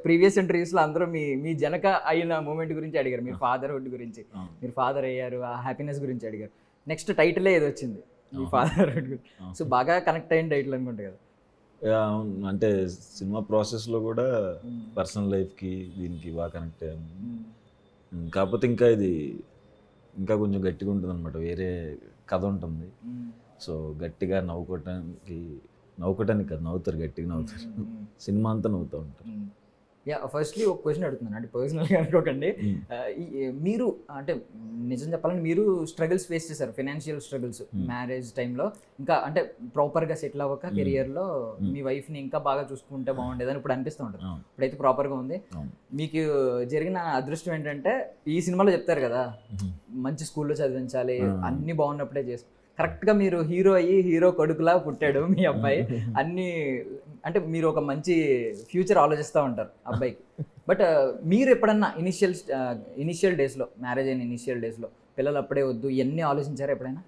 Previous ఇంటర్వ్యూస్లో అందరూ మీ మీ జనక అయిన moment గురించి అడిగారు, మీరు ఫాదర్హుడ్ గురించి, మీరు ఫాదర్ అయ్యారు, ఆ హ్యాపీనెస్ గురించి అడిగారు. నెక్స్ట్ టైటిలే ఏది వచ్చింది మీ ఫాదర్హుడ్ గురించి. సో బాగా కనెక్ట్ అయిన టైటిల్ అనుకుంటా కదా. అంటే సినిమా ప్రాసెస్లో కూడా పర్సనల్ లైఫ్కి దీనికి బాగా కనెక్ట్ అయ్యాము. కాకపోతే ఇంకా ఇది ఇంకా కొంచెం గట్టిగా ఉంటుంది అనమాట, వేరే కథ ఉంటుంది. సో గట్టిగా నవ్వుకోవటానికి కాదు, నవ్వుతారు, గట్టిగా నవ్వుతారు, సినిమా అంతా నవ్వుతూ ఉంటారు. ఫస్ట్లీ ఒక క్వశ్చన్ అడుగుతున్నాను, అంటే పర్సనల్గా అనుకోకండి. మీరు అంటే నిజం చెప్పాలంటే మీరు స్ట్రగుల్స్ ఫేస్ చేశారు, ఫైనాన్షియల్ స్ట్రగుల్స్ మ్యారేజ్ టైంలో. ఇంకా అంటే ప్రాపర్గా సెటిల్ అవ్వక కెరియర్లో మీ వైఫ్ని ఇంకా బాగా చూసుకుంటే బాగుండేదని ఇప్పుడు అనిపిస్తూ ఉంటుంది. ఇప్పుడైతే ప్రాపర్గా ఉంది. మీకు జరిగిన అదృష్టం ఏంటంటే ఈ సినిమాలో చెప్తారు కదా, మంచి స్కూల్లో చదివించాలి, అన్నీ బాగున్నప్పుడే చేసుకో. కరెక్ట్గా మీరు హీరో అయ్యి హీరో కొడుకులా పుట్టాడు మీ అబ్బాయి. అన్నీ అంటే మీరు ఒక మంచి ఫ్యూచర్ ఆలోచిస్తూ ఉంటారు అబ్బాయికి. బట్ మీరు ఎప్పుడన్నా ఇనిషియల్ డేస్లో, మ్యారేజ్ అయిన ఇనిషియల్ డేస్లో పిల్లలు అప్పుడే వద్దు ఇవన్నీ ఆలోచించారా ఎప్పుడైనా?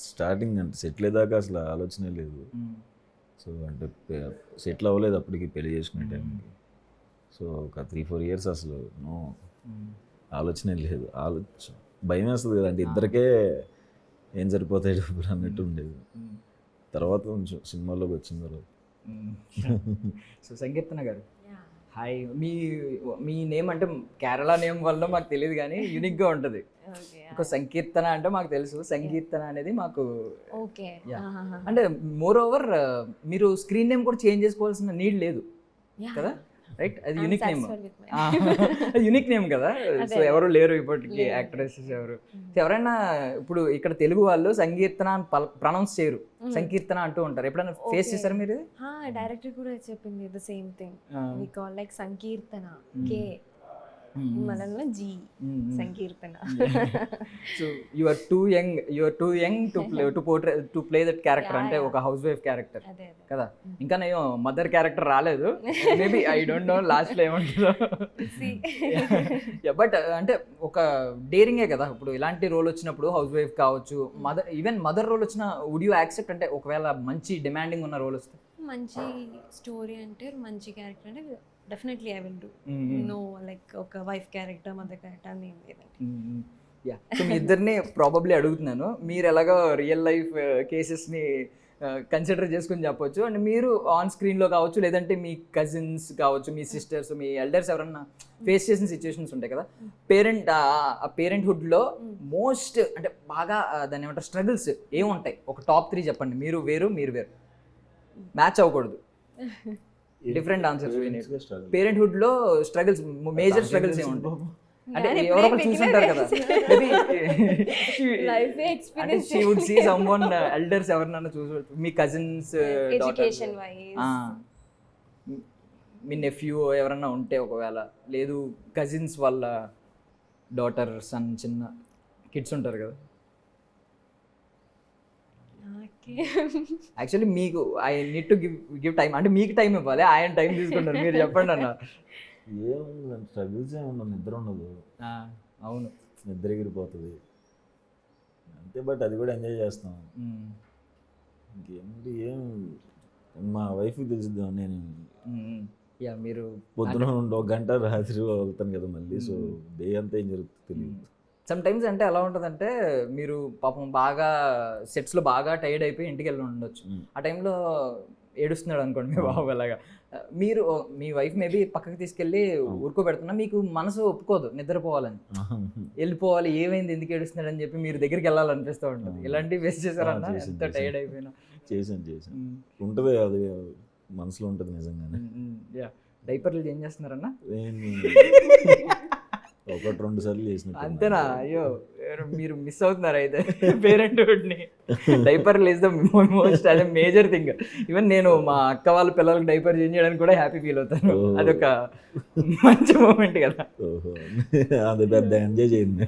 స్టార్టింగ్ అంటే సెటిల్ అయ్యాక అసలు ఆలోచనే లేదు. సో అంటే సెటిల్ అవ్వలేదు అప్పటికి, పెళ్లి చేసుకునే టైంకి. సో ఒక 3-4 years అసలు ఆలోచనే లేదు. భయం వేస్తుంది కదా, అంటే ఇద్దరికే ఏం సరిపోతాయి డబ్బులు అన్నట్టు ఉండేది. తర్వాత కొంచెం సినిమాలోకి వచ్చిన తర్వాత. సో సంకీర్తన గారు, హాయ్. మీ నేమ్ అంటే కేరళ నేమ్ వల్ల మాకు తెలియదు కానీ యూనిక్గా ఉంటుంది. ఒక సంకీర్తన అంటే మాకు తెలుసు, సంకీర్తన అనేది మాకు. అంటే మోర్ ఓవర్ మీరు స్క్రీన్ నేమ్ కూడా చేంజ్ చేసుకోవాల్సిన నీడ్ లేదు కదా, రైట్? అది యూనిక్ నేమ్, యూనిక్ నేమ్ కదా. సో ఎవరు లేరు ఇప్పటికి యాక్ట్రెసెస్ ఎవరు. ఎవరైనా ఇప్పుడు ఇక్కడ తెలుగు వాళ్ళు సంకీర్తన అని ప్రొనౌన్స్ చేయరు, సంకీర్తన అంటూ ఉంటారు. ఎప్పుడైనా ఫేస్ చేశారు మీరు? డైరెక్టర్ కూడా చెప్పింది the same thing, we call like Sankeertana, కే మలయాళంలో జీ, Sankeertana. So you are too young to play that character, అంటే ఒక హౌస్ వైఫ్ క్యారెక్టర్ కదా. ఇంకా నేను మదర్ క్యారెక్టర్ రాలేదు, మేబీ ఐ డోంట్ నో లాస్ట్లో ఏమంటుందో. బట్ అంటే ఒక డేరింగే కదా ఇప్పుడు ఇలాంటి రోల్ వచ్చినప్పుడు, హౌస్ వైఫ్ కావచ్చు, ఈవెన్ మదర్ రోల్ వచ్చిన వుడ్ యూ యాక్సెప్ట్? అంటే ఒకవేళ మంచి డిమాండింగ్ ఉన్న రోల్ వస్తే, మంచి స్టోరీ అంటే, మంచి క్యారెక్టర్ అంటే definitely I will do. No like ఒక వైఫ్ క్యారెక్టర్, మదర్ క్యారెక్టర్ అని ఏం లేదండి. సో మీ ఇద్దరిని ప్రాబబ్లీ అడుగుతున్నాను, మీరు ఎలాగో రియల్ లైఫ్ కేసెస్ని కన్సిడర్ చేసుకుని చెప్పొచ్చు. అండ్ మీరు ఆన్ స్క్రీన్లో కావచ్చు, లేదంటే మీ కజిన్స్ కావచ్చు, మీ సిస్టర్స్, మీ ఎల్డర్స్ ఎవరన్నా ఫేస్ చేసిన సిచ్యువేషన్స్ ఉంటాయి కదా. పేరెంట్హుడ్లో మోస్ట్ అంటే బాగా దాన్ని ఏమంటారు స్ట్రగుల్స్ ఏముంటాయి? ఒక టాప్ 3 చెప్పండి. మీరు వేరు, మీరు వేరు, మ్యాచ్ అవ్వకూడదు, డిఫరెంట్ ఆన్సర్స్. పేరెంట్హుడ్ లో స్ట్రగుల్స్, మేజర్ స్ట్రగుల్స్ ఏముంటాయి? అంటే ఎవరో ఒకరు చూసుంటారు కదా, అంటే she would see someone elders ఎవరినైనా చూసు, మీ కజిన్స్, ఎడ్యుకేషన్ వైస్, మీ నెఫ్యూ ఎవరన్నా ఉంటే, ఒకవేళ లేదు కజిన్స్ వాళ్ళ డాటర్, సన్, చిన్న కిడ్స్ ఉంటారు కదా. యాక్చువల్లీ మీకు I need to give time, అంటే మీకు టైం ఇవ్వాలి, ఆయన టైం తీసుకుంటారు. మీరు చెప్పండి అన్న. ఏముంది స్ట్రగుల్స్ ఏముండదు, నిద్ర ఉండదు. అవును, నిద్ర ఎగిరిపోతుంది అంతే. బట్ అది కూడా ఎంజాయ్ చేస్తాం. ఇంకేంటి ఏం మా వైఫ్కి తెలిసిద్దాం. నేను మీరు పొద్దున 1 గంట రాత్రి వెళ్తాను కదా మళ్ళీ. సో డే అంతా ఏం జరుగుతుంది తెలియదు. సమ్ టైమ్స్ అంటే ఎలా ఉంటుందంటే, మీరు పాపం బాగా సెట్స్లో బాగా టైర్డ్ అయిపోయి ఇంటికి వెళ్ళి ఉండొచ్చు. ఆ టైంలో ఏడుస్తున్నాడు అనుకోండి మీ బాబు, అలాగా మీరు మీ వైఫ్ మేబీ పక్కకి తీసుకెళ్ళి ఊరుకోబెడుతున్నా, మీకు మనసు ఒప్పుకోదు నిద్రపోవాలని, వెళ్ళిపోవాలి, ఏమైంది ఎందుకు ఏడుస్తున్నాడు అని చెప్పి మీరు దగ్గరికి వెళ్ళాలనిపిస్తూ ఉంటుంది. ఇలాంటివి ఫేస్ చేశారన్నా? ఎంత టైర్డ్ అయిపోయినా చేశాను ఉంటుంది, అది మనసులో ఉంటుంది నిజంగానే. డైపర్లు చేంజ్ చేస్తున్నారన్నా? 1-2 సార్లు చేసిన. అంతేనా? అయ్యో, మీరు మిస్ అవుతున్నారు అయితే పేరెంట్హుడ్ని. డైపర్లు ఈజ్ ద మోస్ట్ అదే మేజర్ థింగ్. ఈవెన్ నేను మా అక్క వాళ్ళ పిల్లలకి డైపర్ చేంజ్ చేయడానికి కూడా హ్యాపీ ఫీల్ అవుతాను. అదొక మంచి మూమెంట్ కదా. అది పెద్ద ఎంజాయ్ చేయండి.